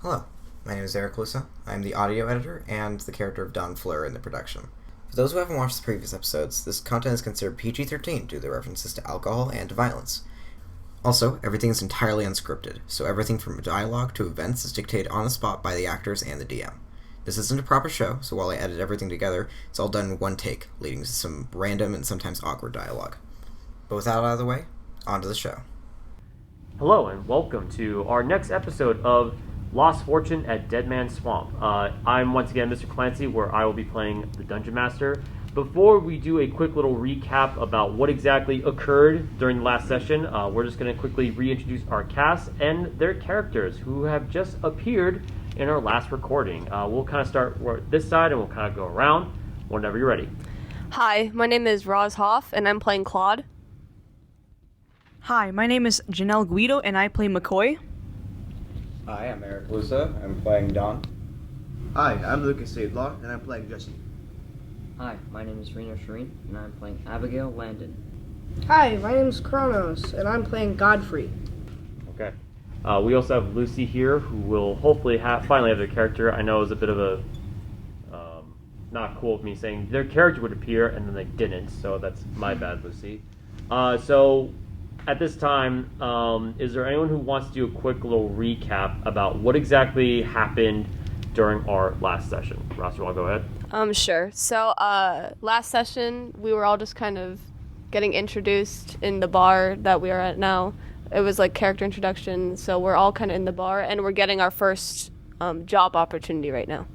Hello, my name is Erick Luesse. I'm the audio editor and the character of Don Fleur in the production. For those who haven't watched the previous episodes, this content is considered PG-13 due to the references to alcohol and violence. Also, everything is entirely unscripted, so everything from dialogue to events is dictated on the spot by the actors and the DM. This isn't a proper show, so while I edit everything together, it's all done in one take, leading to some random and sometimes awkward dialogue. But with that out of the way, on to the show. Hello and welcome to our next episode of Lost Fortune at Dead Man's Swamp. I'm once again Mr. Clancy, where I will be playing the Dungeon Master. Before we do a quick little recap about what exactly occurred during the last session, we're just going to quickly reintroduce our cast and their characters who have just appeared in our last recording. We'll kind of start this side and we'll kind of go around whenever you're ready. Hi, my name is Roz Hoff and I'm playing Claude. Hi, my name is Janelle Guido and I play McCoy. Hi, I'm Erick Luesse. I'm playing Don. Hi, I'm Lucas Saidlaw, and I'm playing Jesse. Hi, my name is Reno Shireen, and I'm playing Abigail Landon. Hi, my name is Kronos, and I'm playing Godfrey. Okay. We also have Lucy here, who will hopefully finally have their character. I know it was a bit of a not cool of me saying their character would appear, and then they didn't, so that's my bad, Lucy. So at this time, is there anyone who wants to do a quick little recap about what exactly happened during our last session? Ross, you want to go ahead? Sure. So, last session, we were all just kind of getting introduced in the bar that we are at now. It was like character introduction, so we're all kind of in the bar, and we're getting our first job opportunity right now.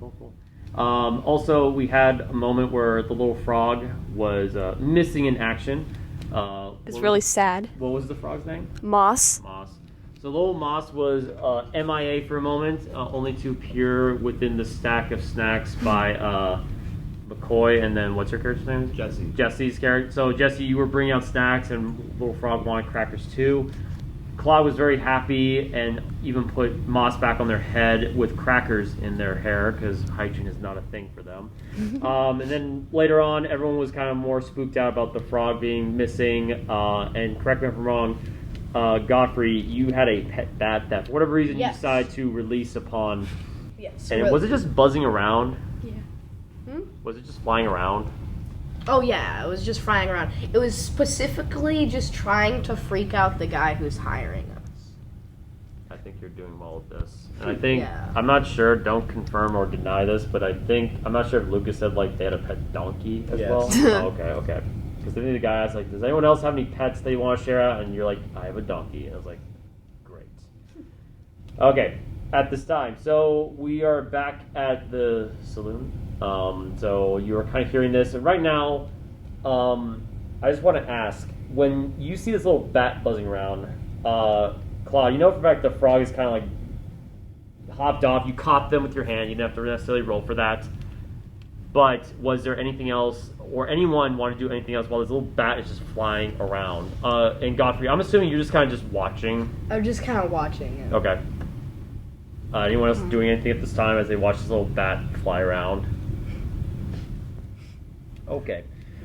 Cool. Also, we had a moment where the little frog was missing in action. It's really sad. What was the frog's name? Moss. So little Moss was MIA for a moment, only to appear within the stack of snacks by McCoy, and then what's her character's name? Jesse. Jesse's character. So Jesse, you were bringing out snacks, and little frog wanted crackers too. Claude was very happy and even put moss back on their head with crackers in their hair because hygiene is not a thing for them. And then later on, everyone was kind of more spooked out about the frog being missing. And correct me if I'm wrong, Godfrey, you had a pet bat that for whatever reason you decided to release upon. Yes. And was it just buzzing around? Yeah. Was it just flying around? Oh yeah, it was just flying around. It was specifically just trying to freak out the guy who's hiring us. I think you're doing well with this. And I think, Yeah. I'm not sure, don't confirm or deny this, but I'm not sure if Lucas said like they had a pet donkey as Yes. well. Oh, okay. Because then the guy asked like, does anyone else have any pets they want to share out? And you're like, I have a donkey. And I was like, great. Okay, at this time. So we are back at the saloon. So you're kind of hearing this. And right now, I just want to ask, when you see this little bat buzzing around, Claude, you know for a fact the frog is kind of like hopped off. You caught them with your hand. You didn't have to necessarily roll for that. But was there anything else, or anyone want to do anything else while this little bat is just flying around? And Godfrey, I'm assuming you're just kind of just watching. I'm just kind of watching it. Okay. Anyone else doing anything at this time as they watch this little bat fly around? Okay.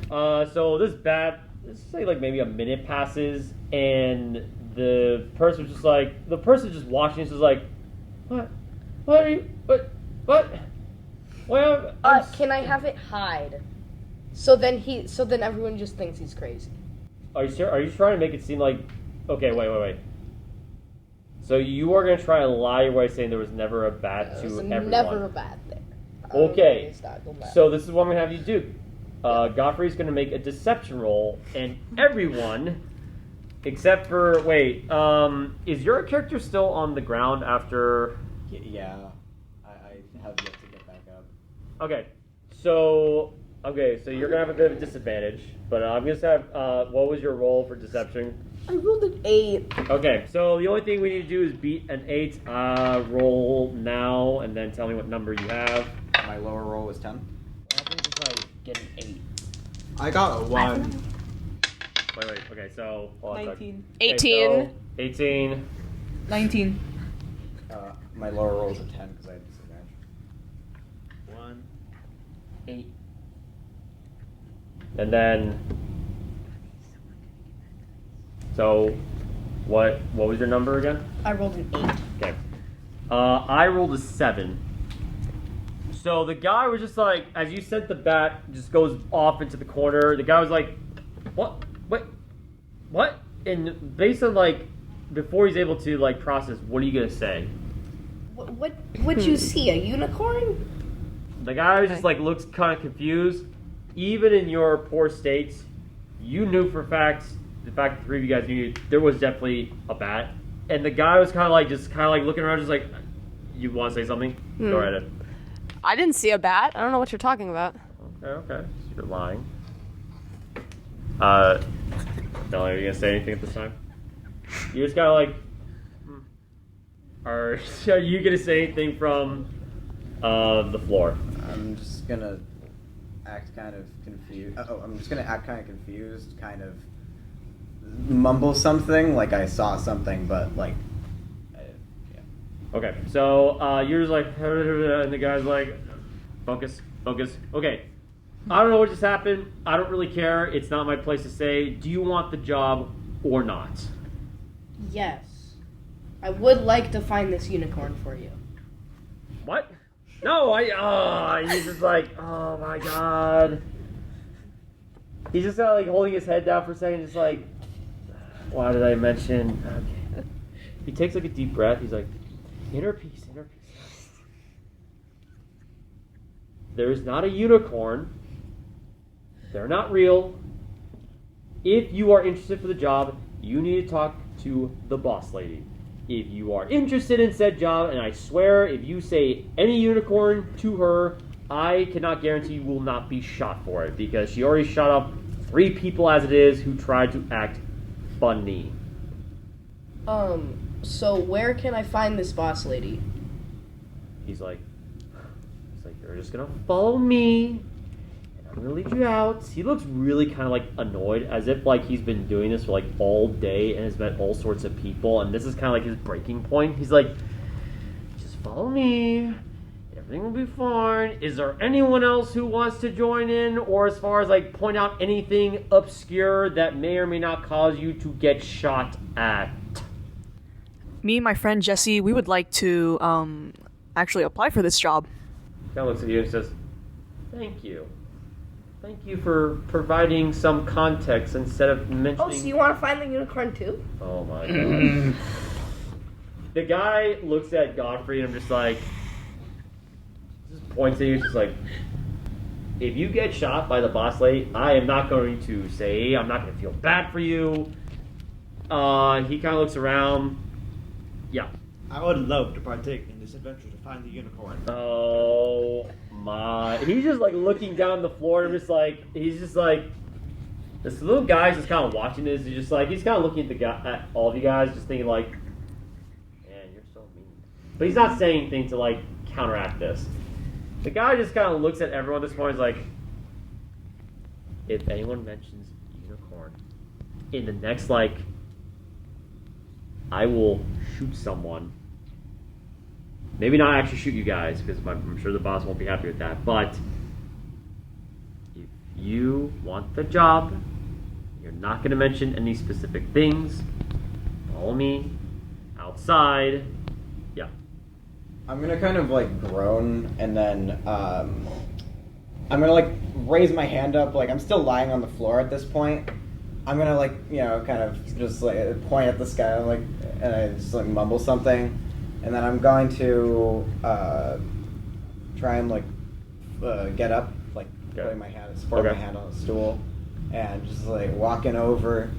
So this bat, let's say like maybe a minute passes, and the person just watching is just like, what are you, what? Well, Can I have it hide? So then everyone just thinks he's crazy. Are you sure? Are you trying to make it seem like, okay, wait. So you are going to try and lie your way saying there was never a bat to There's everyone. never a bat there. Okay. So this is what I'm going to have you do. Godfrey's going to make a deception roll, and everyone, except for, is your character still on the ground after? Yeah, I have yet to get back up. Okay, so you're going to have a bit of a disadvantage, but I'm going to have, what was your roll for deception? I rolled an 8. Okay, so the only thing we need to do is beat an 8. Roll now, and then tell me what number you have. My lower roll was 10. What happens if I get an 8? I got a 1. Wait, okay, so... hold on a sec. 19. Okay, 18. so 18. 19. My lower roll was a 10 because I had disadvantage. 1. 8. And then... So, what was your number again? I rolled an 8. Okay. I rolled a 7. So the guy was just like, as you sent the bat, just goes off into the corner. The guy was like, "What? Wait, what?" And based on like, before he's able to like process, what are you gonna say? What'd you see? A unicorn? The guy was just like looks kind of confused. Even in your poor states, you knew for fact the fact the three of you guys knew there was definitely a bat, and the guy was kind of like looking around, just like, "You want to say something? Go right ahead." I didn't see a bat. I don't know what you're talking about. Okay, so you're lying. Are you gonna say anything at this time? You just gotta like, are you gonna say anything from the floor? I'm just gonna act kind of confused. I'm just gonna act kind of confused, kind of mumble something like I saw something, but like, yeah. Okay, so you're just like, and the guy's like, focus. Okay, I don't know what just happened. I don't really care. It's not my place to say. Do you want the job or not? Yes. I would like to find this unicorn for you. What? No, he's just like, oh my god. He's just kind of like holding his head down for a second, just like, why did I mention? Okay. He takes like a deep breath. He's like, inner peace. There is not a unicorn. They're not real. If you are interested for the job, you need to talk to the boss lady. If you are interested in said job, and I swear if you say any unicorn to her, I cannot guarantee you will not be shot for it, because she already shot up 3 people as it is who tried to act funny. So where can I find this boss lady? He's like, you're just gonna follow me, and I'm gonna lead you out. He looks really kind of like annoyed, as if like he's been doing this for like all day and has met all sorts of people, and this is kind of like his breaking point. He's like, just follow me, everything will be fine. Is there anyone else who wants to join in, or as far as like point out anything obscure that may or may not cause you to get shot at? Me and my friend Jesse, we would like to actually apply for this job. Kind of looks at you and says, Thank you for providing some context instead of mentioning... Oh, so you want to find the unicorn too? Oh my god. The guy looks at Godfrey and I'm just like... just points at you, just like... If you get shot by the boss lady, I am not going to say... I'm not going to feel bad for you. He kind of looks around. Yeah. I would love to partake in this adventure to find the unicorn. Oh my. He's just like looking down the floor and just like, he's just like, this little guy's just kind of watching this. He's just like, he's kind of looking at the guy, at all of you guys, just thinking like, man, you're so mean. But he's not saying anything to like counteract this. The guy just kind of looks at everyone at this point. He's like, if anyone mentions unicorn in the next, like, I will shoot someone. Maybe not actually shoot you guys, because I'm sure the boss won't be happy with that. But if you want the job, you're not going to mention any specific things. Follow me outside. Yeah. I'm gonna kind of like groan, and then I'm gonna like raise my hand up, like I'm still lying on the floor at this point. I'm gonna like, you know, kind of just like point at the sky, like, and I just like mumble something. And then I'm going to try and like get up, like putting my hand, support my hand on the stool, and just like walking over.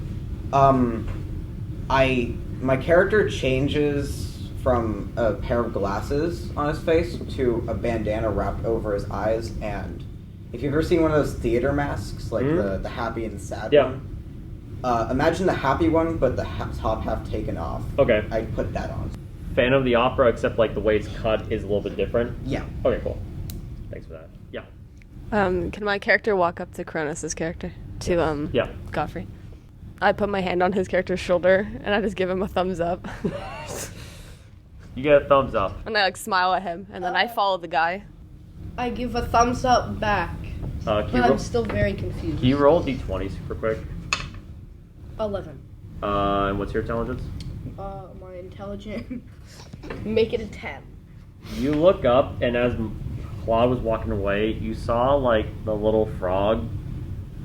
My character changes from a pair of glasses on his face to a bandana wrapped over his eyes. And if you've ever seen one of those theater masks, like the happy and sad one, imagine the happy one, but the top half taken off. Okay. I put that on. Fan of the opera, except like the way it's cut is a little bit different. Yeah. Okay, cool. Thanks for that. Yeah. Can my character walk up to Cronus's character? To Godfrey. I put my hand on his character's shoulder and I just give him a thumbs up. You get a thumbs up. And I like smile at him and then I follow the guy. I give a thumbs up back. But I'm still very confused. Can you roll d20 super quick? 11. And what's your intelligence? My intelligence Make it a 10. You look up, and as Claude was walking away, you saw like the little frog.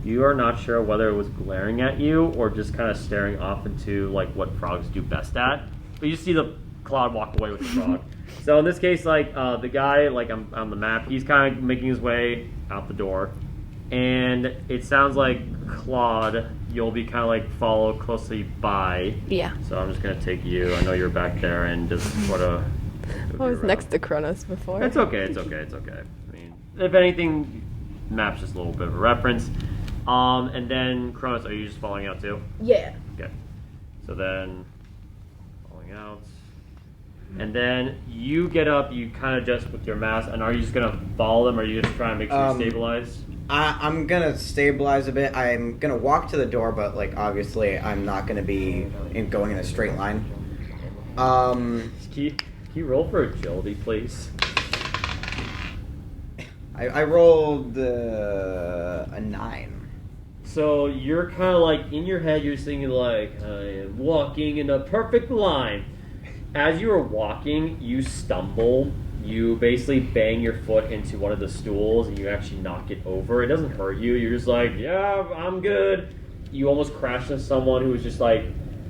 You are not sure whether it was glaring at you or just kind of staring off into like what frogs do best at. But you see the Claude walk away with the frog. So in this case, like the guy, like on the map, he's kind of making his way out the door, and it sounds like Claude, you'll be kind of like followed closely by. Yeah. So I'm just gonna take you. I know you're back there, and just sort of. I was next to Kronos before. It's okay. It's okay. It's okay. I mean, if anything, map's just a little bit of a reference. And then Kronos, are you just falling out too? Yeah. Okay. So then, falling out. And then you get up, you kind of adjust with your mask, and are you just going to follow them, or are you just trying to make sure you stabilize? I'm gonna stabilize a bit. I'm gonna walk to the door, but like obviously I'm not gonna be going in a straight line. Can you roll for agility, please? I rolled a 9. So you're kind of like, in your head, you're thinking like, I am walking in a perfect line. As you are walking, you stumble. You basically bang your foot into one of the stools, and you actually knock it over. It doesn't hurt you. You're just like, yeah, I'm good. You almost crash into someone who was just like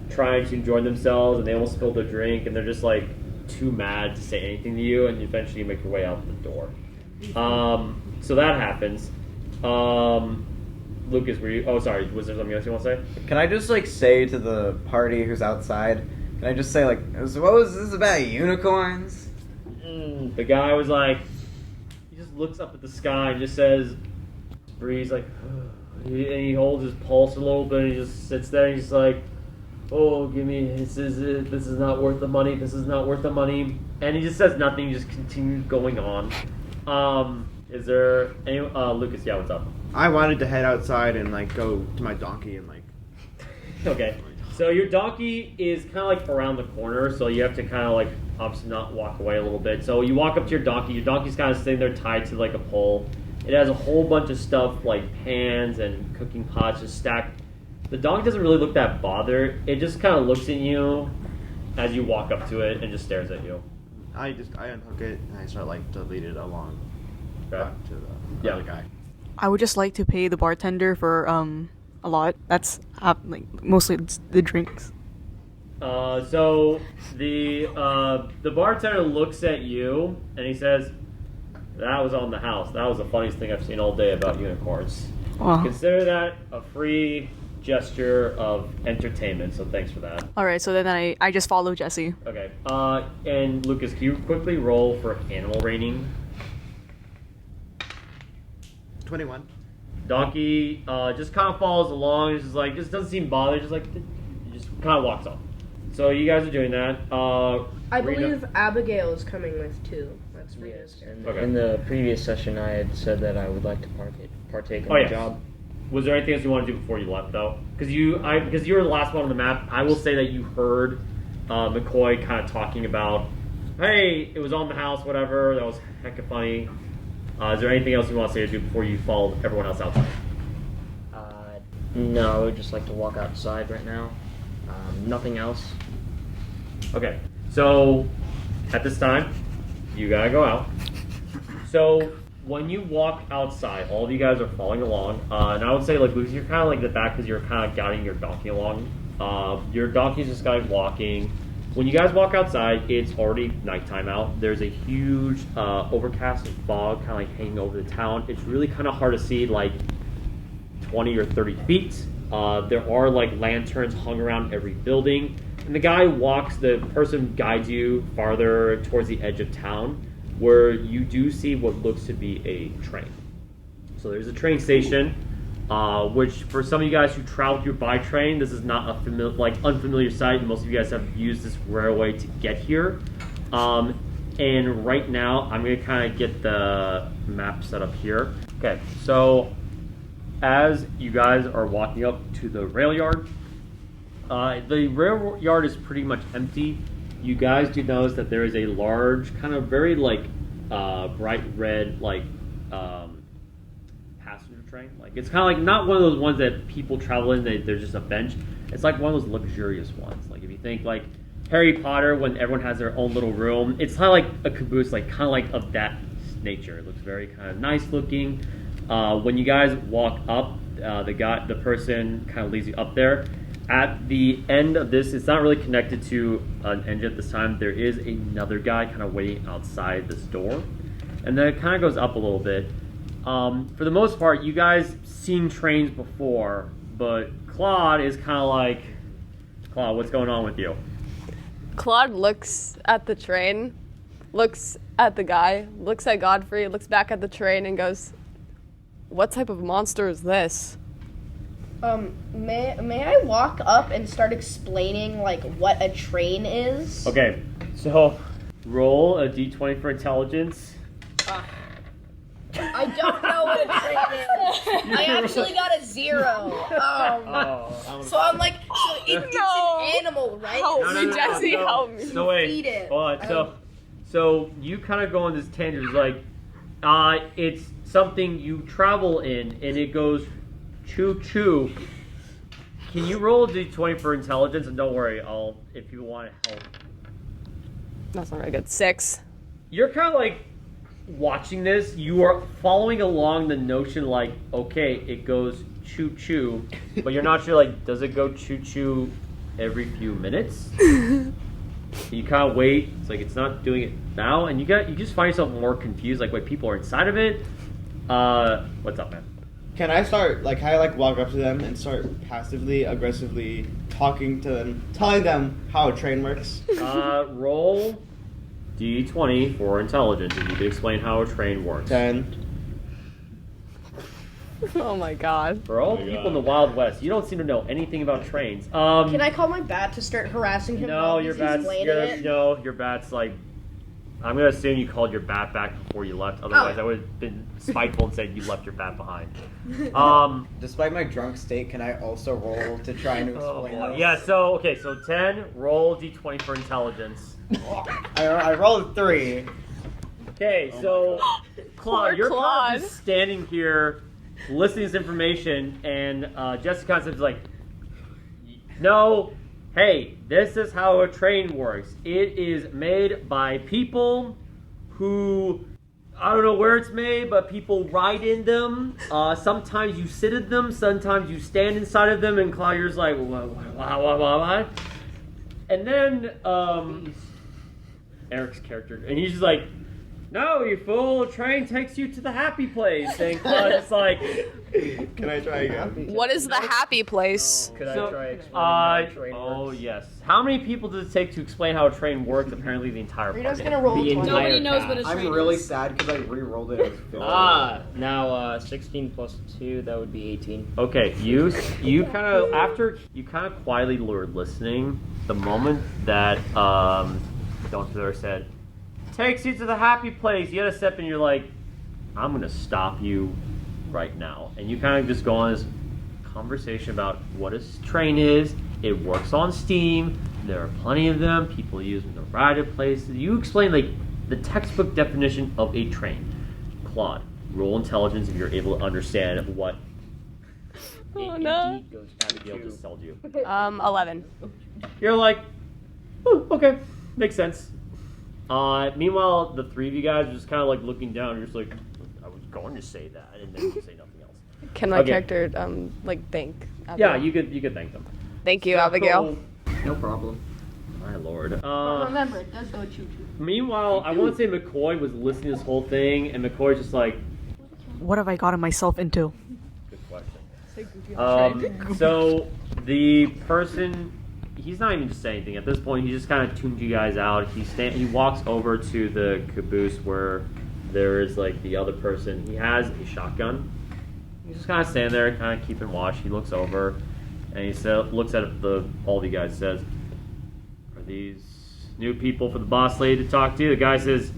trying to enjoy themselves, and they almost spilled their drink, and they're just like too mad to say anything to you, and eventually you make your way out the door. So that happens. Lucas, were you? Oh, sorry. Was there something else you want to say? Can I just like say to the party who's outside? Can I just say like, what was this about, unicorns? The guy was like, he just looks up at the sky and just says, breathes like, and he holds his pulse a little bit, and he just sits there and he's like, oh, give me, this is not worth the money, this is not worth the money, and he just says nothing, he just continues going on. Is there any, Lucas, yeah, what's up? I wanted to head outside and like go to my donkey and like. Okay, so your donkey is kind of like around the corner, so you have to kind of like obviously not walk away a little bit. So you walk up to your donkey's kind of sitting there tied to like a pole. It has a whole bunch of stuff like pans and cooking pots just stacked. The donkey doesn't really look that bothered. It just kind of looks at you as you walk up to it and just stares at you. I unhook it and I start like to lead it along back to the other guy. I would just like to pay the bartender for a lot. That's like mostly it's the drinks. So the bartender looks at you and he says, "That was on the house. That was the funniest thing I've seen all day about unicorns. Wow. Consider that a free gesture of entertainment. So thanks for that." All right, so then I just follow Jesse. Okay. And Lucas, can you quickly roll for animal reining? 21. Donkey just kind of follows along. It's just like, just doesn't seem bothered. Just kind of walks off. So you guys are doing that. I Rena- believe Abigail is coming with too. That's Rita's character. Okay. In the previous session, I had said that I would like to partake in Oh, the yes. job. Was there anything else you want to do before you left, though? Because you were the last one on the map. I will say that you heard McCoy kind of talking about, hey, it was on the house, whatever. That was hecka funny. Is there anything else you want to say or do before you follow everyone else outside? No, I would just like to walk outside right now. Nothing else. Okay, so at this time, you gotta go out. So when you walk outside, all of you guys are following along, and I would say, like, Lucy, you're kind of like the back because you're kind of guiding your donkey along. Your donkey's just kind of walking. When you guys walk outside, it's already nighttime out. There's a huge overcast and fog kind of like hanging over the town. It's really kind of hard to see like 20 or 30 feet. There are like lanterns hung around every building. And the person guides you farther towards the edge of town where you do see what looks to be a train. So there's a train station. Which for some of you guys who travel through by train, this is not a unfamiliar sight. Most of you guys have used this railway to get here. And right now, I'm going to kind of get the map set up here. Okay, so as you guys are walking up to the rail yard, the rail yard is pretty much empty. You guys do notice that there is a large, kind of very bright red, passenger train. Like, it's kind of like not one of those ones that people travel in. There's just a bench. It's like one of those luxurious ones. Like, if you think like Harry Potter when everyone has their own little room. It's kind of like a caboose, like kind of like of that nature. It looks very kind of nice looking. When you guys walk up, the person kind of leads you up there. At the end of this, it's not really connected to an engine at this time. There is another guy kind of waiting outside this door, and then it kind of goes up a little bit. For the most part, you guys seen trains before, but Claude is kind of like, Claude, what's going on with you? Claude looks at the train, looks at the guy, looks at Godfrey, looks back at the train, and goes, "What type of monster is this?" May I walk up and start explaining like what a train is? Okay, so roll a d20 for intelligence. I don't know what a train is. I actually got a 0. So I'm like, so it's an animal, right? Help me, Jesse, help me. So wait, Feed it. hold on. So you kind of go on this tangent. It's like, it's something you travel in, and it goes choo choo. Can you roll a d20 for intelligence? And don't worry, if you want to help. That's not very good. 6. You're kind of like watching this. You are following along the notion, like, okay, it goes choo choo, but you're not sure, like, does it go choo choo every few minutes? You kind of wait. It's like it's not doing it now, and you just find yourself more confused, like, wait, people are inside of it. What's up, man? Can I start, can I walk up to them and start passively, aggressively talking to them, telling them how a train works? Roll d20 for intelligence, and you can explain how a train works. 10. Oh my god. For all people in the Wild West, you don't seem to know anything about trains. Can I call my bat to start harassing him? No, while your he's bat's explaining it? your bat's like. I'm gonna assume you called your bat back before you left. Otherwise, I would have been spiteful and said you left your bat behind. Despite my drunk state, can I also roll to try and explain this? Yeah. So 10. Roll d20 for intelligence. I rolled 3. Okay, so Claude, you're kind Claude. of just standing here, listening to this information, and Jessica is like, "No, hey, this is how a train works. It is made by people who, I don't know where it's made, but people ride in them. Sometimes you sit in them, sometimes you stand inside of them." And Claudio's like, what? And then Erick's character, and he's just like, "No, you fool, train takes you to the happy place." And Claude's like, Can I try again? What is the happy place? Could I try explaining how a train oh works? yes. How many people does it take to explain how a train works? Apparently the entire Reno's party. gonna roll The 20. entire knows what a cast. train I'm really sad because I re-rolled it as 50. Now 16 plus 2, that would be 18. Okay, you kind of after you kind of quietly were listening. The moment that Don Fleur said, "Takes you to the happy place," you had a step and you're like, "I'm gonna stop you right now." And you kind of just go on this conversation about what a train is. It works on steam. There are plenty of them. People use them to ride at places. You explain like the textbook definition of a train. Claude, roll intelligence if you're able to understand what Oh no. Indeed goes Abigail to just told you. 11. You're like, "Oh, okay, makes sense." Meanwhile, the three of you guys are just kind of like looking down. You're just like, "I was going to say that," and then you say nothing else. Can my Okay. character thank Yeah, Abigail? you could thank them. Thank you, Abigail. No problem. My lord. But remember, it does go choo choo. Meanwhile, I want to say McCoy was listening to this whole thing, and McCoy's just like, What have I gotten myself into? good question. So the person, he's not even just saying anything at this point. He just kind of tuned you guys out. He walks over to the caboose where there is like the other person. He has a shotgun. He's just kind of standing there, kind of keeping watch. He looks over and he looks at all the guys. Says, "Are these new people for the boss lady to talk to?" The guy says,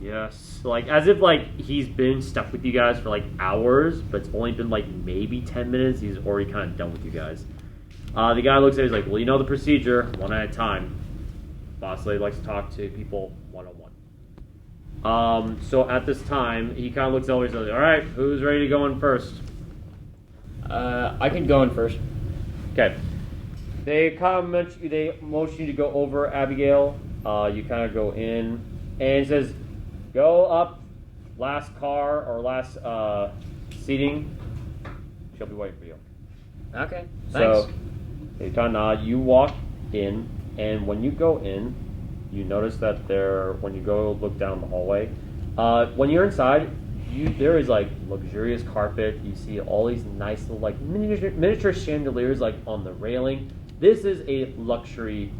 "Yes." Like as if like he's been stuck with you guys for like hours, but it's only been like maybe 10 minutes. He's already kind of done with you guys. The guy looks at it, he's like, "Well, you know the procedure, one at a time. Boss lady likes to talk to people one-on-one." So at this time, he kind of looks over and says, "All right, who's ready to go in first?" I could go in first. Okay. They motion you to go over Abigail. You kind of go in, and it says, "Go up, last car or last seating. She'll be waiting for you." Okay, thanks. So, you kind of nod. You walk in, and when you go in, you notice that when you go look down the hallway, when you're inside, there is like luxurious carpet. You see all these nice little like miniature chandeliers like on the railing. This is a luxury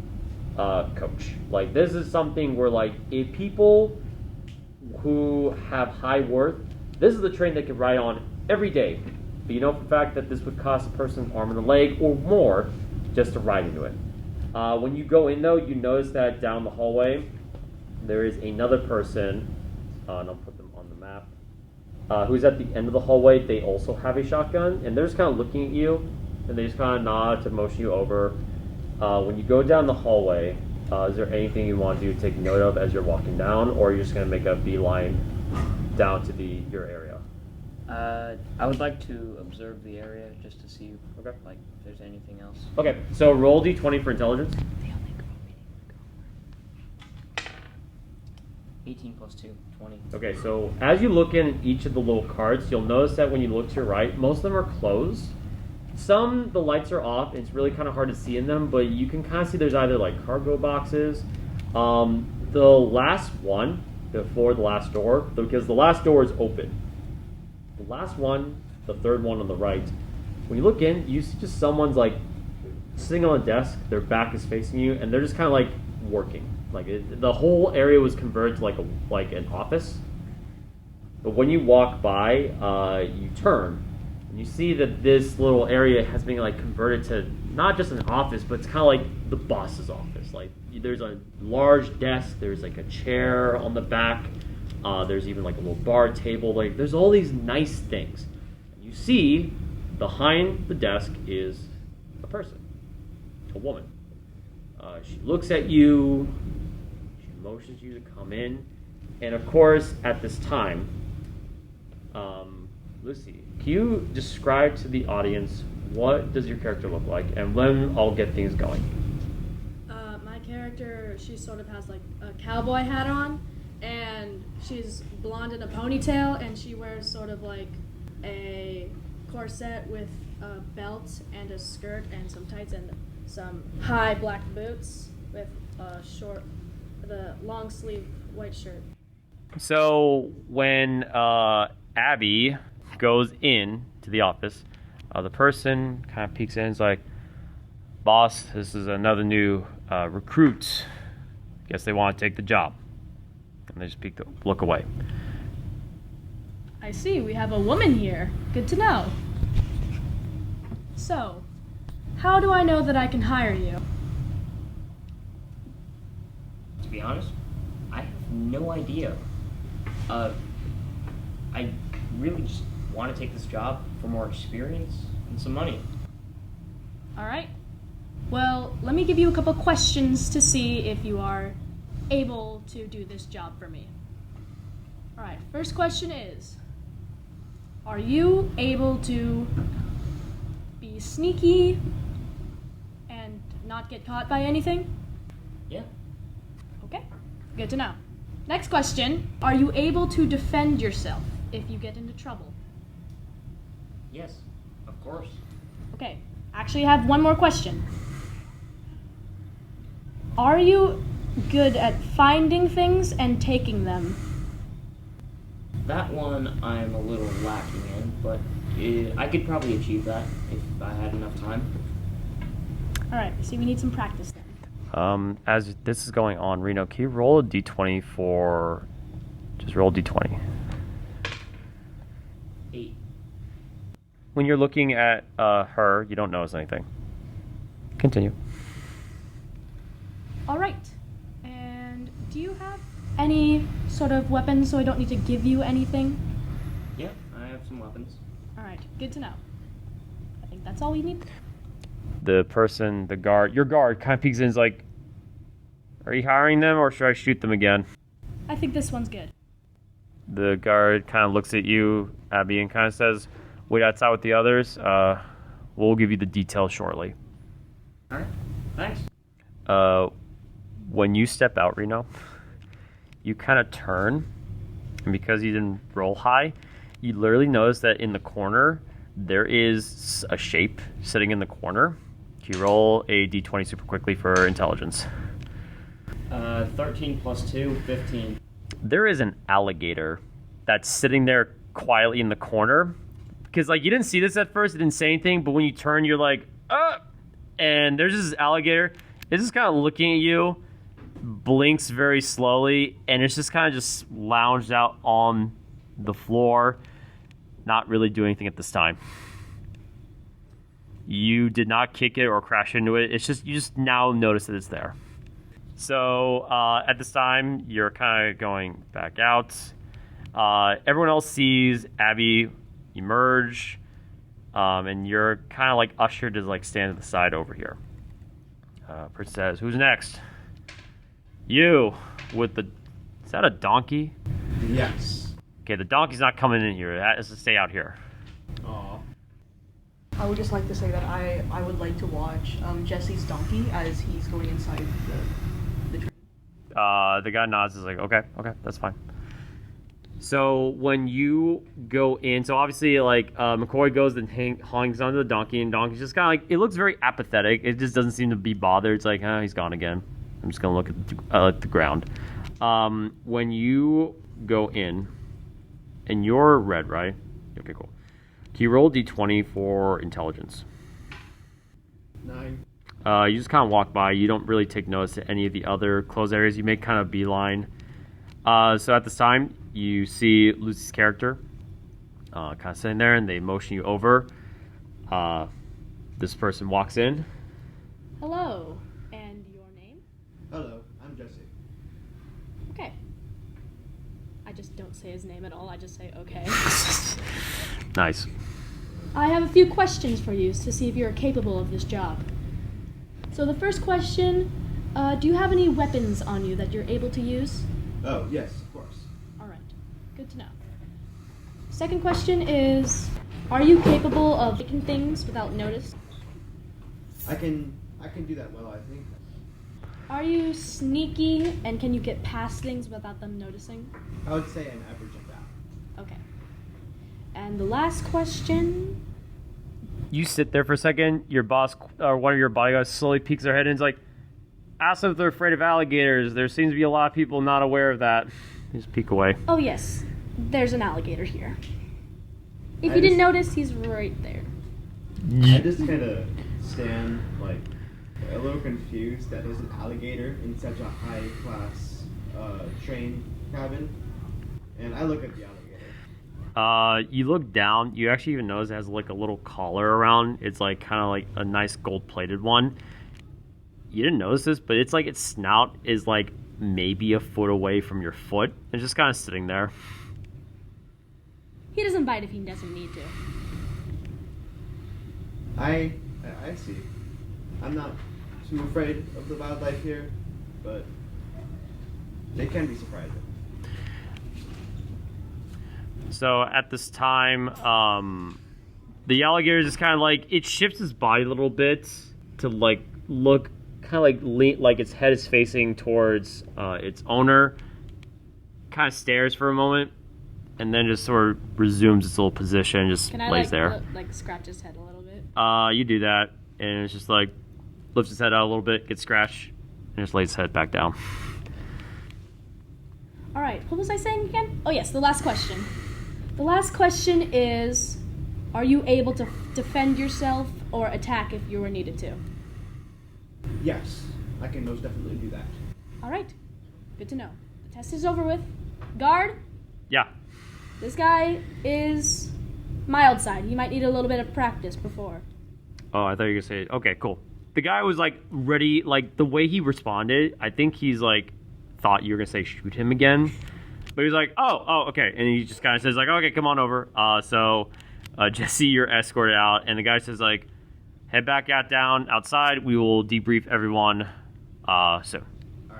coach. Like this is something where like if people who have high worth, this is the train they could ride on every day. But you know for a fact that this would cost a person an arm and a leg or more just to ride into it. When you go in though, you notice that down the hallway there is another person, and I'll put them on the map, who's at the end of the hallway. They also have a shotgun, and they're just kind of looking at you, and they just kind of nod to motion you over. When you go down the hallway, is there anything you want to take note of as you're walking down, or are you just going to make a beeline down to your area? I would like to observe the area just to see, like, if there's anything else. Okay, so roll d20 for intelligence. 18 plus 2, 20. Okay, so as you look in each of the little carts, you'll notice that when you look to your right, most of them are closed. Some, the lights are off. It's really kind of hard to see in them, but you can kind of see there's either like cargo boxes. The last one, before the last door, because the last door is open. The last one, the third one on the right, when you look in, you see just someone's like sitting on a desk, their back is facing you, and they're just kind of like working. Like the whole area was converted to like an office. But when you walk by, you turn and you see that this little area has been like converted to not just an office, but it's kind of like the boss's office. Like there's a large desk, there's like a chair on the back, there's even like a little bar table. Like there's all these nice things. You see behind the desk is a person, a woman. She looks at you, she motions you to come in, and of course, at this time, Lucy, can you describe to the audience what does your character look like, and when I'll get things going? My character, she sort of has like a cowboy hat on, and she's blonde in a ponytail, and she wears sort of like a corset with a belt and a skirt and some tights and some high black boots with the long sleeve white shirt. So when Abby goes in to the office, the person kind of peeks in and is like, "Boss, this is another new recruit. Guess they want to take the job." And they just look away. I see, we have a woman here. Good to know. So, how do I know that I can hire you? To be honest, I have no idea. I really just want to take this job for more experience and some money. Alright. Well, let me give you a couple questions to see if you are able to do this job for me. Alright, first question is, are you able to be sneaky and not get caught by anything? Yeah. Okay, good to know. Next question, are you able to defend yourself if you get into trouble? Yes, of course. Okay, actually I have one more question. Are you good at finding things and taking them? That one I'm a little lacking in, but I could probably achieve that if I had enough time. Alright, see, we need some practice then. As this is going on, Reno, can you roll a d20 for... Just roll a d20. 8. When you're looking at her, you don't notice anything. Continue. Alright, and do you have any sort of weapons so I don't need to give you anything? Yeah, I have some weapons. Alright, good to know. I think that's all we need. The person, the guard, your guard kind of peeks in and is like, "Are you hiring them or should I shoot them again?" I think this one's good. The guard kind of looks at you, Abby, and kind of says, "Wait outside with the others. We'll give you the details shortly." All right. Thanks. When you step out, Reno, you kind of turn, and because you didn't roll high, you literally notice that in the corner there is a shape sitting in the corner. Can you roll a d20 super quickly for intelligence? 13 plus 2, 15. There is an alligator that's sitting there quietly in the corner. Because, like, you didn't see this at first, it didn't say anything, but when you turn, you're like, and there's this alligator. It's just kind of looking at you, blinks very slowly, and it's just kind of just lounged out on the floor, not really doing anything at this time. You did not kick it or crash into it. It's just, you just now notice that it's there. So at this time, you're kind of going back out. Everyone else sees Abby emerge, and you're kind of like ushered to like stand to the side over here. Prince says, "Who's next?" You with the. Is that a donkey? Yes. Okay, the donkey's not coming in here. That is to stay out here. Aw. I would just like to say that I would like to watch Jesse's donkey as he's going inside the train. The guy nods. Is like, okay, that's fine. So when you go in, so obviously like McCoy goes and hangs onto the donkey, and donkey's just kind of like, it looks very apathetic. It just doesn't seem to be bothered. It's like, he's gone again. I'm just gonna look at the ground. When you go in, and you're red, right? Okay, cool. Can you roll d20 for intelligence? 9. You just kind of walk by. You don't really take notice to any of the other closed areas. You make kind of beeline. So at this time, you see Lucy's character kind of sitting there, and they motion you over. This person walks in. Hello, and your name? Hello, I'm Jesse. Okay. I just don't say his name at all, I just say okay. Nice. I have a few questions for you to see if you're capable of this job. So the first question, do you have any weapons on you that you're able to use? Oh, yes, of course. Alright, good to know. Second question is, are you capable of making things without notice? I can do that well, I think. Are you sneaky, and can you get past things without them noticing? I would say an average of that. Okay. And the last question... You sit there for a second. Your boss, or one of your bodyguards, slowly peeks their head in and is like, ask them if they're afraid of alligators. There seems to be a lot of people not aware of that. You just peek away. Oh yes, there's an alligator here. If you didn't notice, he's right there. I just kind of stand, like, a little confused that there's an alligator in such a high-class train cabin. And I look at the alligator. You look down. You actually even notice it has like a little collar around. It's like kind of like a nice gold-plated one. You didn't notice this, but it's like its snout is like maybe a foot away from your foot. It's just kind of sitting there. He doesn't bite if he doesn't need to. I see. I'm not too afraid of the wildlife here, but they can be surprising. So at this time, the alligator is just kind of like, it shifts its body a little bit to like look kind of like lean, like its head is facing towards its owner. Kind of stares for a moment, and then just sort of resumes its little position, just Can I lays there. like scratch his head a little bit? You do that, and it's just like lifts its head out a little bit, gets scratched, and just lays its head back down. All right, what was I saying again? Oh yes, the last question. The last question is, are you able to defend yourself or attack if you were needed to? Yes, I can most definitely do that. All right, good to know. The test is over with. Guard, Yeah. this guy is mild side. He might need a little bit of practice before. Oh, I thought you were gonna say, okay, cool. The guy was like ready, like the way he responded, I think he's like thought you were gonna say shoot him again. But he was like, oh, okay. And he just kind of says like, okay, come on over. So Jesse, you're escorted out. And the guy says like, head back out down outside. We will debrief everyone soon. All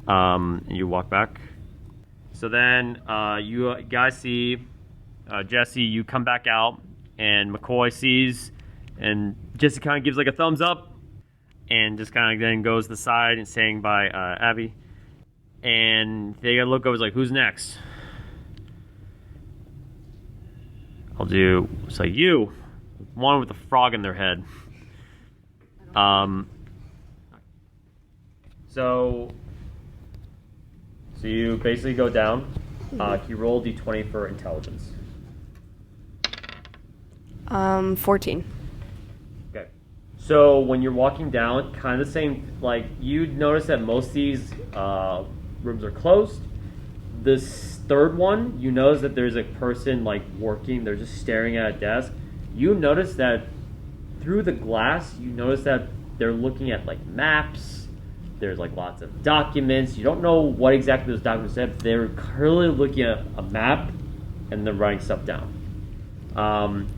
right. And you walk back. So then you guys see Jesse, you come back out, and McCoy sees, and Jesse kind of gives like a thumbs up and just kind of then goes to the side and saying by Abby. And they gotta look over, like, who's next? It's like you, one with a frog in their head. So you basically go down. You roll d20 for intelligence. 14. Okay. So when you're walking down, kind of the same, like, you'd notice that most of these rooms are closed. This third one, you notice that there's a person, like, working. They're just staring at a desk. You notice that through the glass, you notice that they're looking at, like, maps. There's, like, lots of documents. You don't know what exactly those documents said. They're currently looking at a map, and they're writing stuff down.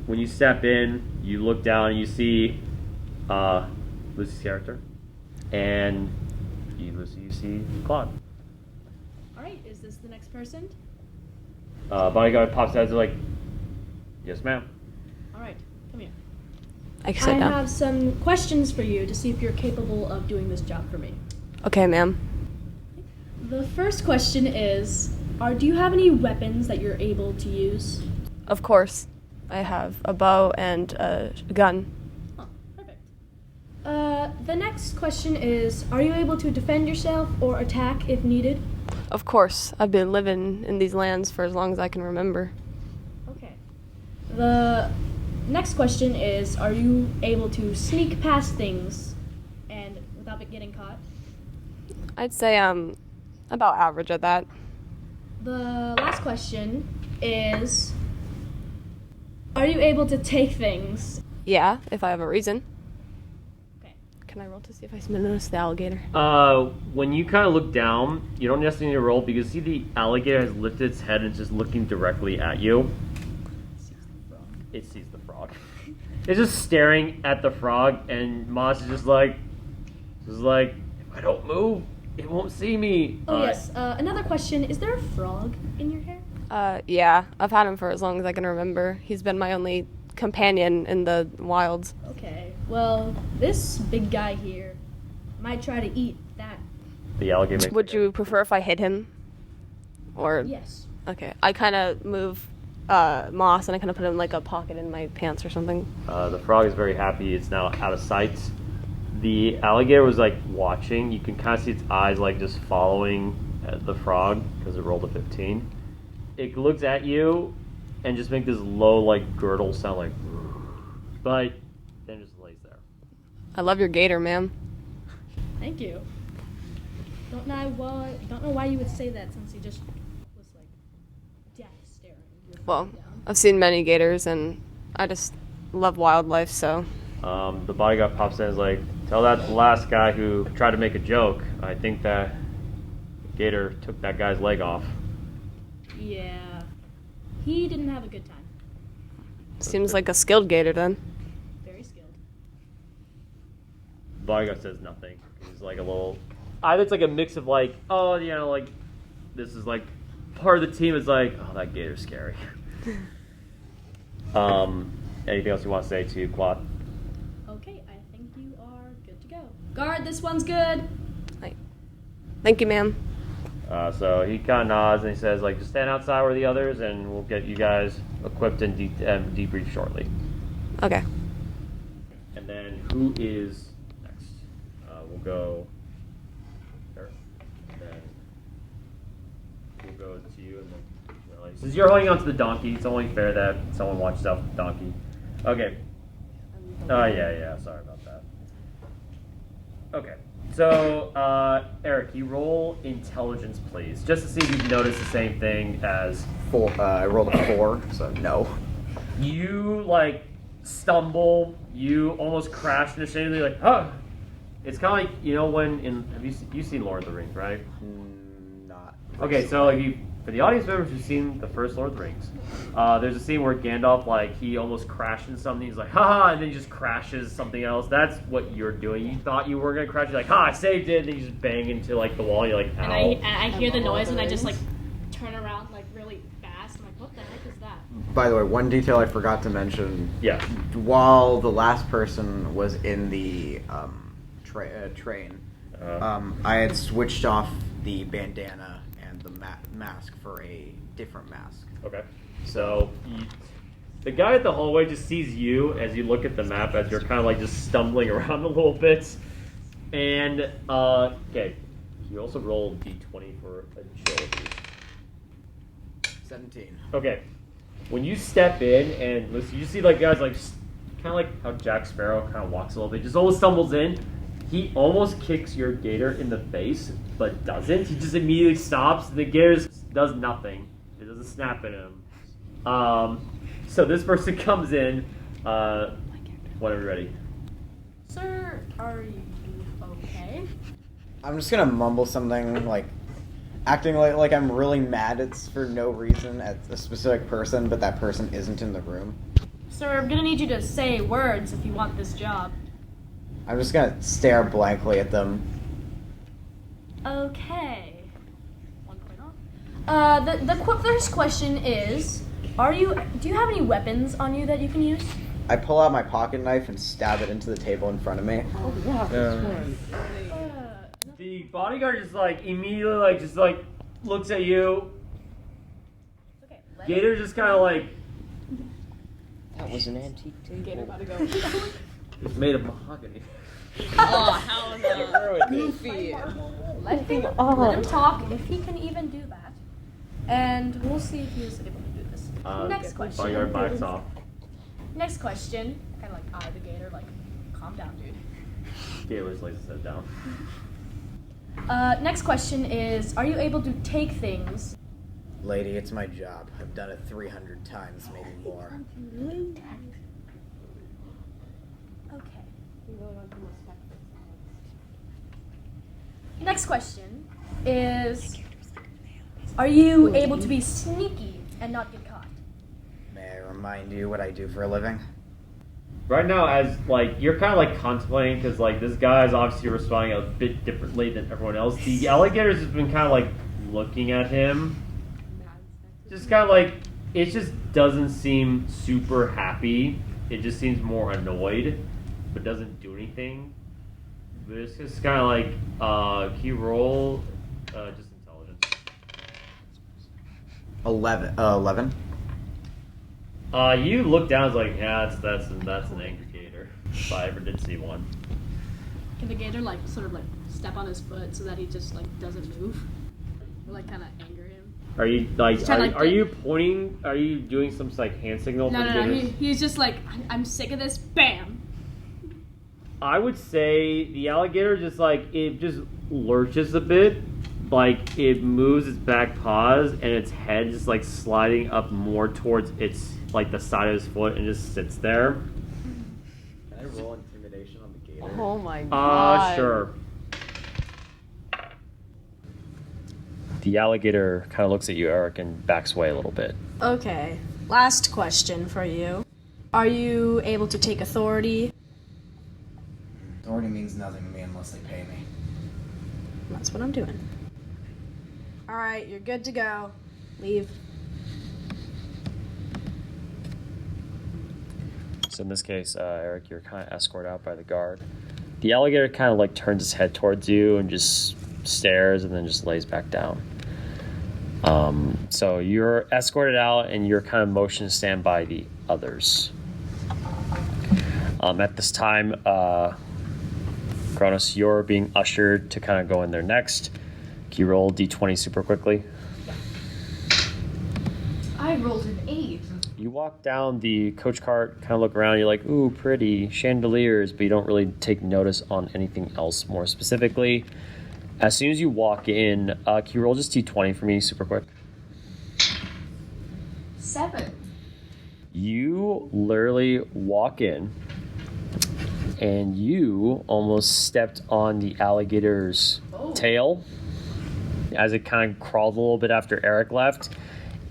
When you step in, you look down and you see Lucy's character, and you see Claude. Alright, is this the next person? Bodyguard pops out and is like, yes, ma'am. Alright, come here. I can I sit down. have some questions for you to see if you're capable of doing this job for me. Okay, ma'am. The first question is, do you have any weapons that you're able to use? Of course. I have a bow and a gun. Oh, perfect. The next question is, are you able to defend yourself or attack if needed? Of course. I've been living in these lands for as long as I can remember. Okay. The next question is, are you able to sneak past things and without it getting caught? I'd say I'm about average at that. The last question is, are you able to take things? Yeah, if I have a reason. Okay. Can I roll to see if I notice the alligator? When you kind of look down, you don't necessarily need to roll because you see the alligator has lifted its head and it's just looking directly at you. It sees the frog. It's just staring at the frog, and Moss is just like, if I don't move, it won't see me. Oh, yes. Another question, is there a frog in your hair? Yeah, I've had him for as long as I can remember. He's been my only companion in the wilds. Okay. Well, this big guy here might try to eat that. The alligator makes Would you prefer if I hit him? Or Yes. Okay, I kind of move Moss and I kind of put him in like a pocket in my pants or something. The frog is very happy. It's now out of sight. The alligator was like watching. You can kind of see its eyes like just following the frog because it rolled a 15. It looks at you and just make this low like gurgle sound, like, but then just lays there. I love your gator, ma'am. Thank you. Don't know why you would say that since he just was like death staring. Well, down. I've seen many gators and I just love wildlife, so. The bodyguard pops in and is like, tell that to the last guy who tried to make a joke. I think that gator took that guy's leg off. Yeah. He didn't have a good time. Seems like a skilled gator then. Very skilled. Bodyguard says nothing. He's like a little, either it's like a mix of like, oh, you know, like this is like part of the team is like, oh, that gator's scary. Anything else you want to say to Quad? Okay, I think you are good to go. Guard, this one's good. Thank you, ma'am. So he kind of nods and he says, like, just stand outside with the others and we'll get you guys equipped and debrief shortly. Okay. And then who is next? We'll go Eric. And then we'll go to you. And then, since you're holding onto the donkey, it's only fair that someone watches out for the donkey. Okay. Yeah. Sorry about that. Okay. So, Eric, you roll intelligence, please, just to see if you've noticed the same thing as... I rolled a 4, so no. You, like, stumble, you almost crash into shame, you're like, huh! It's kind of like, you know, when have you seen Lord of the Rings, right? Not. Okay, so if you, for the audience members who've seen the first Lord of the Rings, there's a scene where Gandalf, like, he almost crashed into something, he's like, haha, and then he just crashes something else. That's what you're doing. You thought you were going to crash, you're like, ha, I saved it, and then you just bang into, like, the wall, you're like, ow. And I hear the noise and I just like turn around like really fast. I'm like, what the heck is that? By the way, one detail I forgot to mention. Yeah. While the last person was in the train, I had switched off the bandana and the mask for a different mask. Okay. So the guy at the hallway just sees you as you look at the map as you're kind of like just stumbling around a little bit. And, okay. You also roll d20 for agility. 17. Okay. When you step in and listen, you see like guys like kind of like how Jack Sparrow kind of walks a little bit, just almost stumbles in. He almost kicks your gator in the face, but doesn't. He just immediately stops. The gator does nothing. It doesn't snap at him. So this person comes in. Whenever you're ready. Sir, are you okay? I'm just gonna mumble something like acting like I'm really mad it's for no reason at a specific person, but that person isn't in the room. Sir, I'm gonna need you to say words if you want this job. I'm just gonna stare blankly at them. Okay. 1 point off. The first question is, do you have any weapons on you that you can use? I pull out my pocket knife and stab it into the table in front of me. Oh wow. The bodyguard just like immediately like looks at you. Okay. Gator just kind of like That was an antique table. Gator about to go. it's made of mahogany. Oh, how no. Goofy. Let him talk if he can even do that, and we'll see if he's able to do this. Next question. Bodyguard backs off. Next question. Kind of like eye the gator, like, calm down, dude. Gator just lays his head down. Next question is, are you able to take things? Lady, it's my job. I've done it 300 times, maybe more. Okay. Next question is, are you able to be sneaky and not get caught? May I remind you what I do for a living? Right now, as like you're kind of like contemplating, because like this guy is obviously responding a bit differently than everyone else. The alligators has been kind of like looking at him, just kind of like it just doesn't seem super happy. It just seems more annoyed, but doesn't do anything. But it's just kind of like, can you roll just intelligence? 11. You look down, it's like, yeah, that's an angry gator, if I ever did see one. Can the gator like sort of like step on his foot so that he just like doesn't move, or like kind of anger him? Are you like, trying to, are you pointing? Are you doing some like hand signal? No, for the no, no. gators? He's just like, I'm sick of this. Bam. I would say the alligator just like it just lurches a bit, like it moves its back paws and its head just like sliding up more towards its like the side of his foot and just sits there. Can I roll intimidation on the gator? Oh my god. Sure. The alligator kind of looks at you, Eric, and backs away a little bit. Okay. Last question for you. Are you able to take authority? Authority means nothing to me unless they pay me. That's what I'm doing. All right, you're good to go. Leave. So in this case, Eric, you're kind of escorted out by the guard. The alligator kind of like turns its head towards you and just stares and then just lays back down. So you're escorted out and you're kind of motioned to stand by the others. At this time, Kronos, you're being ushered to kind of go in there next. Can you roll d20 super quickly? I rolled an 8. You walk down the coach cart, kind of look around, you're like, ooh, pretty, chandeliers, but you don't really take notice on anything else more specifically. As soon as you walk in, can you roll just d20 for me super quick? 7. You literally walk in, and you almost stepped on the alligator's tail as it kind of crawled a little bit after Eric left.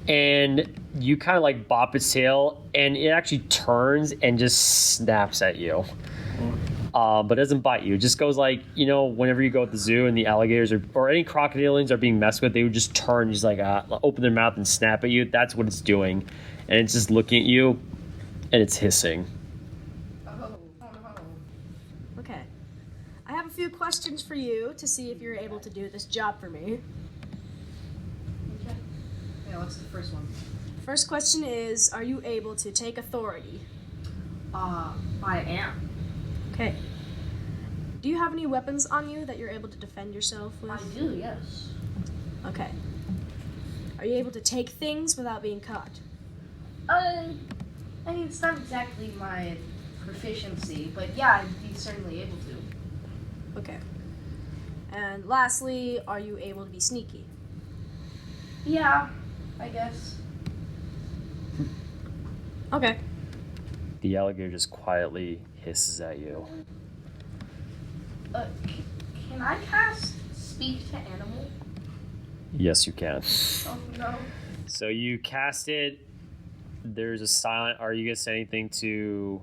And you kind of like bop its tail, and it actually turns and just snaps at you. but it doesn't bite you. It just goes like, whenever you go at the zoo and the alligators or any crocodilians are being messed with, they would just turn, just like open their mouth and snap at you. That's what it's doing. And it's just looking at you and it's hissing. Okay. I have a few questions for you to see if you're able to do this job for me. Okay. Yeah, what's the first one? First question is, are you able to take authority? I am. Okay. Do you have any weapons on you that you're able to defend yourself with? I do, yes. Okay. Are you able to take things without being caught? I mean, it's not exactly my proficiency, but yeah, I'd be certainly able to. Okay. And lastly, are you able to be sneaky? Yeah, I guess. Okay. The alligator just quietly hisses at you. Can I cast Speak to Animal? Yes, you can. Oh, no. So you cast it. There's a silent. Are you going to say anything to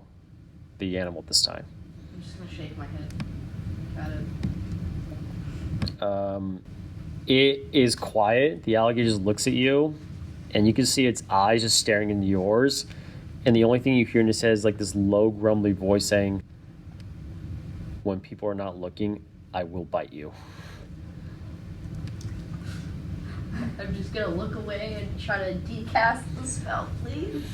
the animal this time? I'm just going to shake my head at it. It is quiet. The alligator just looks at you, and you can see its eyes just staring into yours. And the only thing you hear in its head is like this low, grumbly voice saying, "When people are not looking, I will bite you." I'm just going to look away and try to decast the spell, please.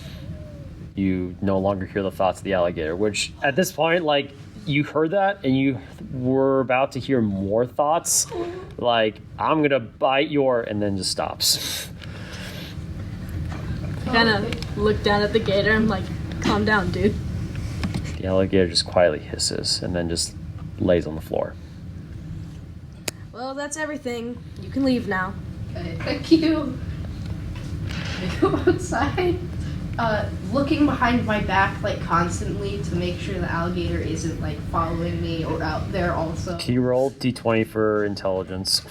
You no longer hear the thoughts of the alligator, which at this point, like, you heard that and you were about to hear more thoughts, like, I'm going to bite your, and then just stops. Kind of look down at the gator. I'm like, calm down, dude. The alligator just quietly hisses and then just lays on the floor. Well, that's everything. You can leave now. Okay, thank you. I go outside, looking behind my back, like, constantly to make sure the alligator isn't, like, following me or out there also. Can you roll D20 for intelligence?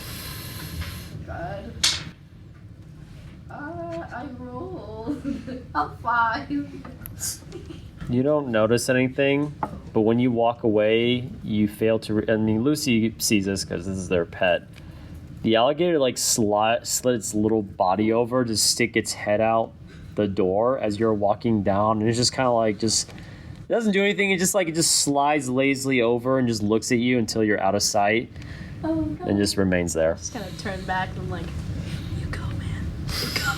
God. I rolled a 5. You don't notice anything, but when you walk away, you fail to... Lucy sees this because this is their pet. The alligator, like, slid its little body over to stick its head out the door as you're walking down, and it's just kind of like, it doesn't do anything. It just slides lazily over and just looks at you until you're out of sight, and just remains there. Just kind of turn back and I'm like, you go, man. You go.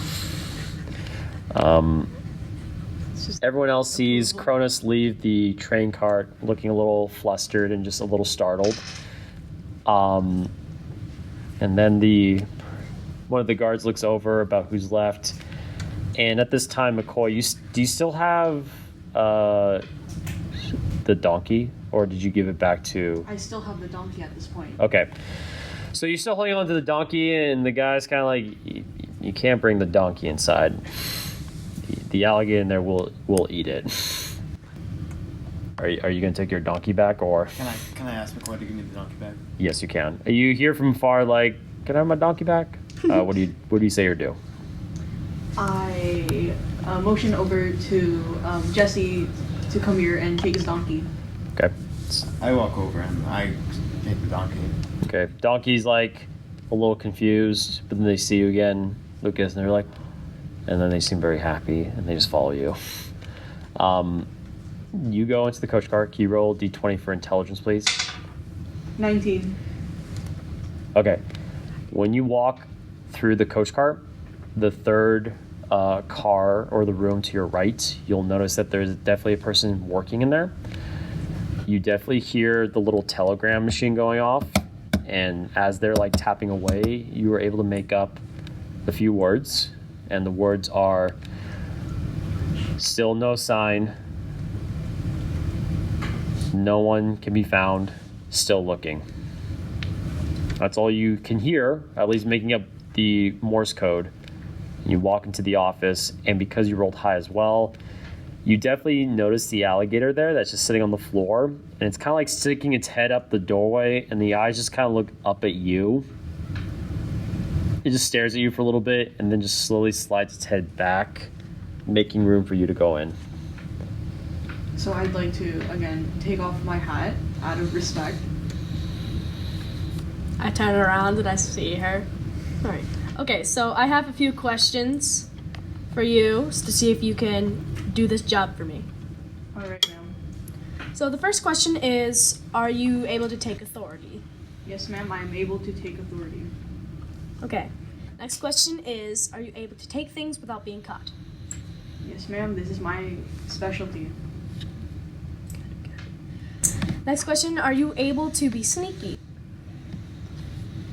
Everyone else sees Cronus leave the train cart looking a little flustered and just a little startled. And then one of the guards looks over about who's left. And at this time, McCoy, do you still have the donkey, or did you give it back to... I still have the donkey at this point. Okay. So you're still holding on to the donkey, and the guy's kind of like, you can't bring the donkey inside. The alligator in there will eat it. Are you going to take your donkey back, or? Can I ask McCoy to give me the donkey back? Yes, you can. You hear from far, like, can I have my donkey back? What do you say or do? I motion over to Jesse to come here and take his donkey. Okay. I walk over and I take the donkey. Okay. Donkey's like a little confused, but then they see you again, Lucas, and they're like, and then they seem very happy, and they just follow you. You go into the coach car. Can you roll D20 for intelligence, please? 19. Okay. When you walk through the coach cart, the third car or the room to your right, you'll notice that there's definitely a person working in there. You definitely hear the little telegram machine going off, and as they're like tapping away, you are able to make up a few words, and the words are still no sign, no one can be found, still looking. That's all you can hear, at least making up the Morse code. You walk into the office, and because you rolled high as well, you definitely notice the alligator there that's just sitting on the floor, and it's kind of like sticking its head up the doorway, and the eyes just kind of look up at you. It just stares at you for a little bit, and then just slowly slides its head back, making room for you to go in. So I'd like to, again, take off my hat out of respect. I turn around and I see her. All right. Okay, so I have a few questions for you to see if you can do this job for me. All right, ma'am. So the first question is, are you able to take authority? Yes, ma'am, I am able to take authority. Okay. Next question is, are you able to take things without being caught? Yes, ma'am, this is my specialty. Next question, are you able to be sneaky?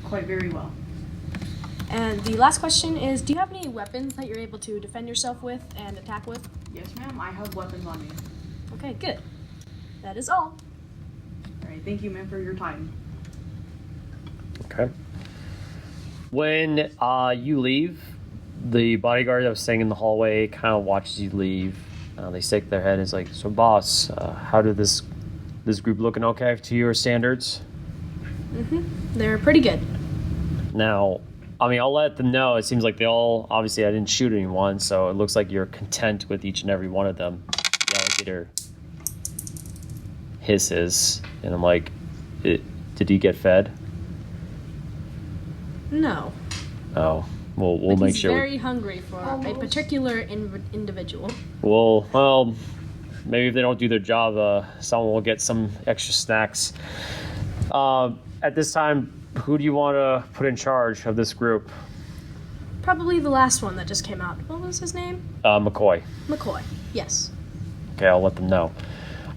Quite very well. And the last question is, do you have any weapons that you're able to defend yourself with and attack with? Yes, ma'am, I have weapons on me. Okay, good. That is all. All right, thank you, ma'am, for your time. Okay. When you leave, the bodyguard that was staying in the hallway kind of watches you leave. They shake their head and is like, so boss, how did this group looking okay to your standards? They're pretty good. Now, I mean, I'll let them know. It seems like they all, obviously I didn't shoot anyone, so it looks like you're content with each and every one of them. The alligator hisses, and I'm like, did he get fed? No. Oh, we'll But make he's sure. very hungry for a particular individual. Well, maybe if they don't do their job, someone will get some extra snacks. At this time, who do you want to put in charge of this group? Probably the last one that just came out. What was his name? McCoy. McCoy. Yes. Okay, I'll let them know.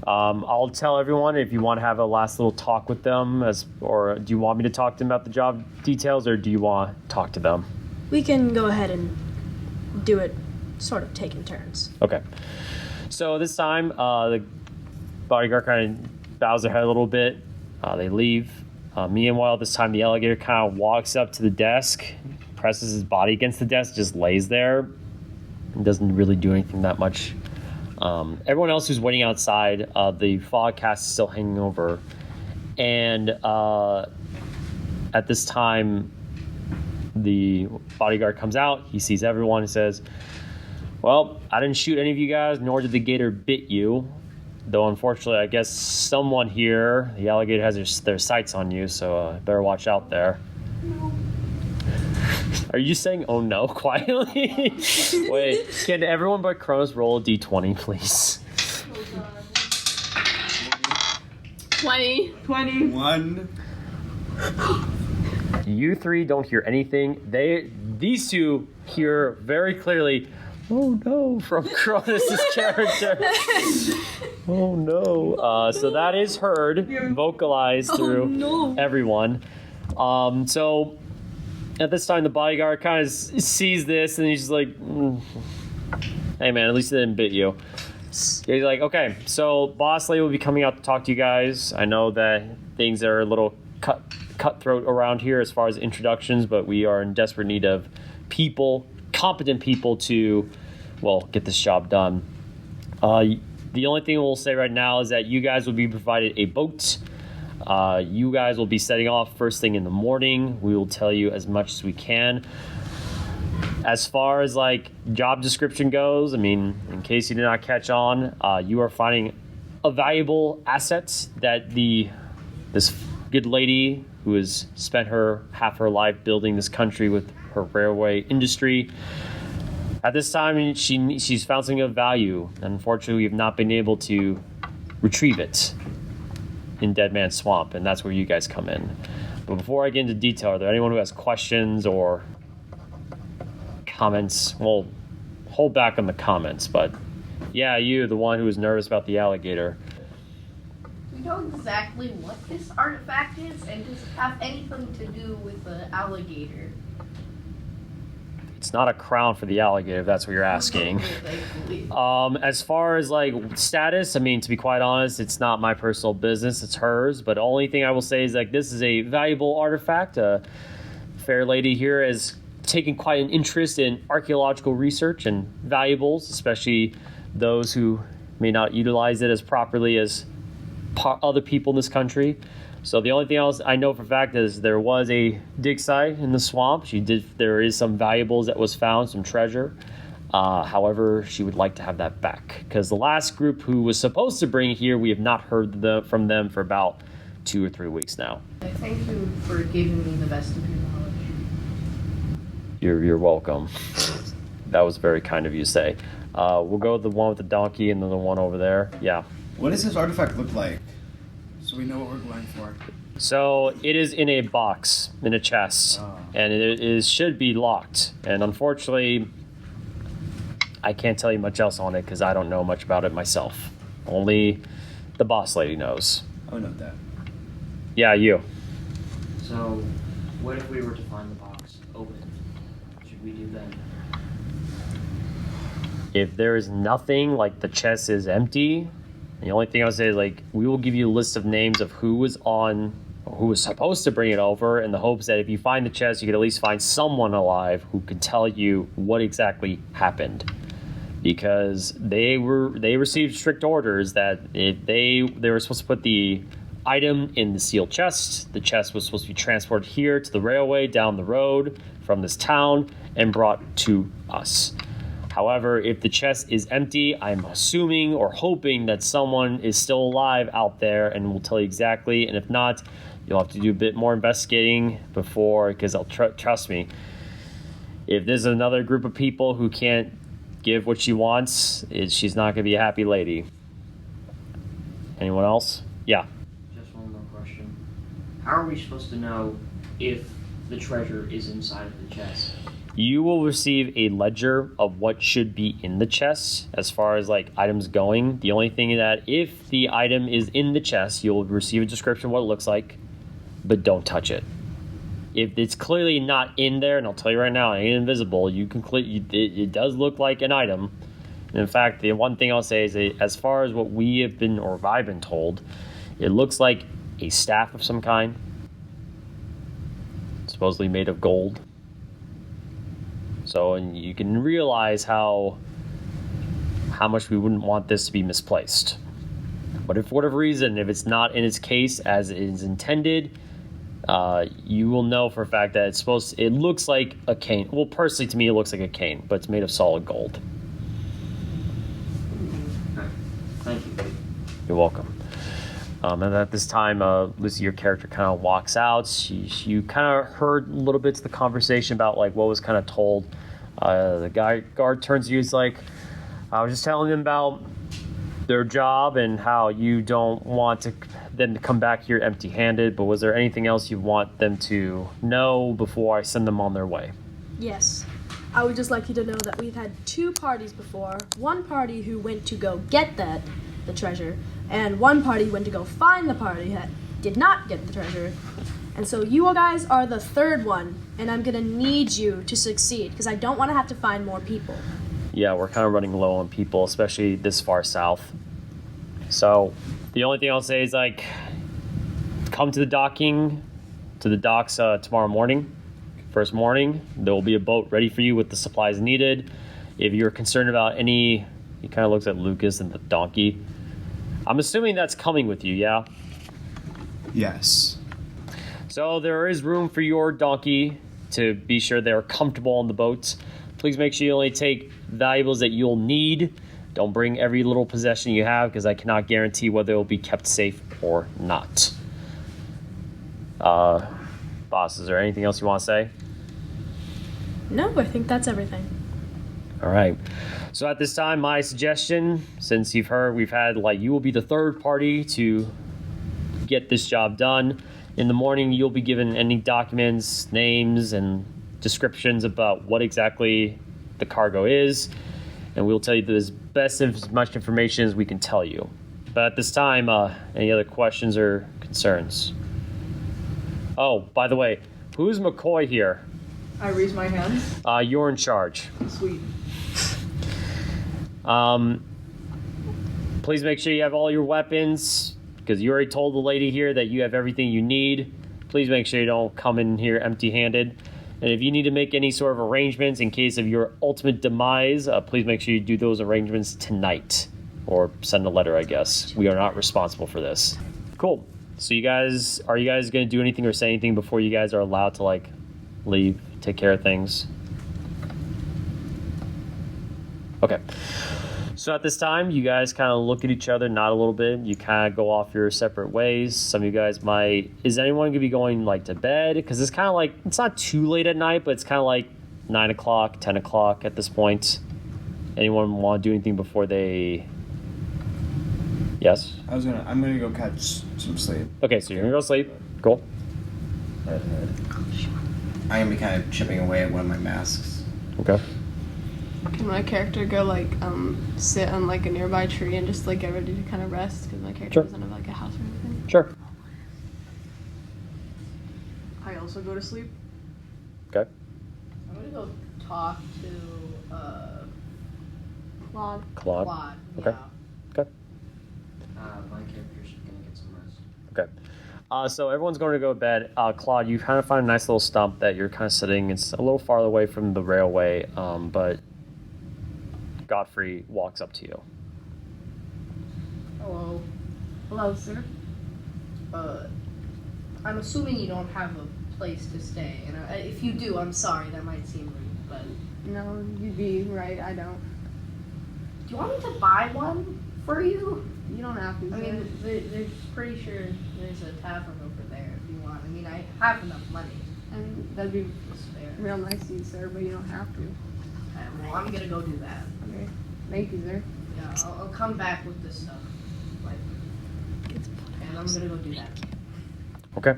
I'll tell everyone if you want to have a last little talk with them, or do you want me to talk to them about the job details, or do you want to talk to them? We can go ahead and do it sort of taking turns. Okay. So this time, the bodyguard kind of bows their head a little bit. They leave. Meanwhile, this time the alligator kind of walks up to the desk, presses his body against the desk, just lays there, and doesn't really do anything that much. Everyone else who's waiting outside, the fog cast is still hanging over. And at this time, the bodyguard comes out. He sees everyone and says, well, I didn't shoot any of you guys, nor did the gator bit you. Though, unfortunately, I guess someone here, the alligator has their sights on you, so better watch out there. Are you saying, oh no, quietly? Wait, can everyone but Kronos roll a d20, please? 20. 21. You three don't hear anything. These two hear very clearly, oh no, from Kronos' character. Oh no. So that is heard, vocalized through everyone. So at this time, the bodyguard kind of sees this and he's just like, hey man, at least it didn't bit you. He's like, okay, so Boss Lady will be coming out to talk to you guys. I know that things are a little cutthroat around here as far as introductions, but we are in desperate need of people, competent people to, well, get this job done. The only thing we'll say right now is that you guys will be provided a boat. You guys will be setting off first thing in the morning. We will tell you as much as we can. As far as like job description goes, I mean, in case you did not catch on, you are finding a valuable asset that this good lady who has spent half her life building this country with her railway industry. At this time, she's found something of value. Unfortunately, we have not been able to retrieve it in Dead Man's Swamp, and that's where you guys come in. But before I get into detail, are there anyone who has questions or comments? Well, hold back on the comments, but yeah, you, the one who was nervous about the alligator. We know exactly what this artifact is, and does it have anything to do with the alligator? It's not a crown for the alligator, if that's what you're asking. As far as like status, I mean, to be quite honest, it's not my personal business, it's hers. But the only thing I will say is like this is a valuable artifact. A fair lady here has taken quite an interest in archaeological research and valuables, especially those who may not utilize it as properly as other people in this country. So the only thing else I know for a fact is there was a dig site in the swamp. There is some valuables that was found, some treasure. However, she would like to have that back because the last group who was supposed to bring here, we have not heard from them for about 2 or 3 weeks now. I thank you for giving me the best of your knowledge. You're welcome. That was very kind of you to say. We'll go with the one with the donkey and then the one over there. Yeah. What does this artifact look like? So we know what we're going for. So it is in a box, in a chest, and it should be locked. And unfortunately, I can't tell you much else on it because I don't know much about it myself. Only the boss lady knows. Oh, note that. Yeah, you. So, what if we were to find the box open? What should we do then? If there is nothing, like the chest is empty, the only thing I would say is like we will give you a list of names of who was supposed to bring it over, in the hopes that if you find the chest, you could at least find someone alive who could tell you what exactly happened. Because they received strict orders that if they were supposed to put the item in the sealed chest. The chest was supposed to be transported here to the railway down the road from this town and brought to us. However, if the chest is empty, I'm assuming or hoping that someone is still alive out there and will tell you exactly. And if not, you'll have to do a bit more investigating before, because trust me, if there's another group of people who can't give what she wants, she's not going to be a happy lady. Anyone else? Yeah. Just one more question. How are we supposed to know if the treasure is inside of the chest? You will receive a ledger of what should be in the chest as far as like items going. The only thing is that if the item is in the chest, you'll receive a description of what it looks like, but don't touch it. If it's clearly not in there, and I'll tell you right now, it ain't invisible, you can it does look like an item. And in fact, the one thing I'll say is that as far as what we have been, or I've been told, it looks like a staff of some kind, supposedly made of gold. So, and you can realize how much we wouldn't want this to be misplaced. But if for whatever reason, if it's not in its case as it is intended, you will know for a fact that it looks like a cane. Well, personally to me it looks like a cane, but it's made of solid gold. Okay. Thank you. You're welcome. And at this time, Lucy, your character kind of walks out. You kind of heard little bits of the conversation about like what was kind of told. The guard turns to you. He's like, I was just telling them about their job and how you don't want them to come back here empty-handed. But was there anything else you want them to know before I send them on their way? Yes. I would just like you to know that we've had 2 parties before. One party who went to go get the treasure, and one party went to go find the party that did not get the treasure. And so you all guys are the 3rd one, and I'm gonna need you to succeed, because I don't want to have to find more people. Yeah, we're kind of running low on people, especially this far south. So the only thing I'll say is like, come to the docks tomorrow morning. First morning, there will be a boat ready for you with the supplies needed. If you're concerned about he kind of looks at Lucas and the donkey. I'm assuming that's coming with you, yeah? Yes. So there is room for your donkey to be sure they're comfortable on the boat. Please make sure you only take valuables that you'll need. Don't bring every little possession you have, because I cannot guarantee whether it will be kept safe or not. Boss, is there anything else you want to say? No, I think that's everything. All right. So at this time, my suggestion, since we've had you will be the 3rd party to get this job done. In the morning, you'll be given any documents, names, and descriptions about what exactly the cargo is, and we'll tell you as much information as we can tell you. But at this time, any other questions or concerns? Oh, by the way, who's McCoy here? I raise my hand. You're in charge. Sweet. Please make sure you have all your weapons, because you already told the lady here that you have everything you need. Please make sure you don't come in here empty-handed. And if you need to make any sort of arrangements in case of your ultimate demise, please make sure you do those arrangements tonight. Or send a letter, I guess. We are not responsible for this. Cool. So are you guys going to do anything or say anything before you guys are allowed to leave, take care of things? Okay. So at this time, you guys kind of look at each other, nod a little bit. You kind of go off your separate ways. Some of you guys might. Is anyone going to be going like to bed? Because it's kind of like it's not too late at night, but it's kind of like 9 o'clock, 10 o'clock at this point. Anyone want to do anything before they? Yes. I'm gonna go catch some sleep. Okay, so you're gonna go sleep. Cool. I am kind of chipping away at one of my masks. Okay. Can my character go like sit on like a nearby tree and just like get ready to kind of rest because my character Sure. doesn't have like a house or anything? Sure. I also go to sleep. Okay. I'm gonna go talk to Claude. Claude. Claude. Okay. Yeah. Okay. My character's gonna get some rest. Okay. So everyone's going to go to bed. Claude, you kind of find a nice little stump that you're kind of sitting. It's a little farther away from the railway, but Godfrey walks up to you. Hello. Hello, sir. I'm assuming you don't have a place to stay, and if you do, I'm sorry. That might seem rude, but No, you'd be right. I don't. do you want me to buy one for you? You don't have to. I mean, they're pretty sure there's a tavern over there if you want. I mean, I have enough money. And that'd be to spare. real nice of you, sir, but you don't have to. Well, I'm gonna go do that. Okay. Thank you, sir. Yeah, I'll come back with this stuff. Like, and I'm gonna go do that. Okay.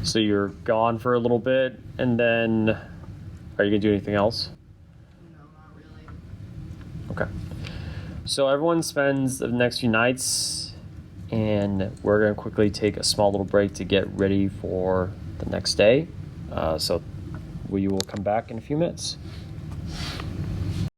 So you're gone for a little bit, and then are you gonna do anything else? No, not really. Okay. So everyone spends the next few nights, and we're gonna quickly take a small little break to get ready for the next day. So we will come back in a few minutes.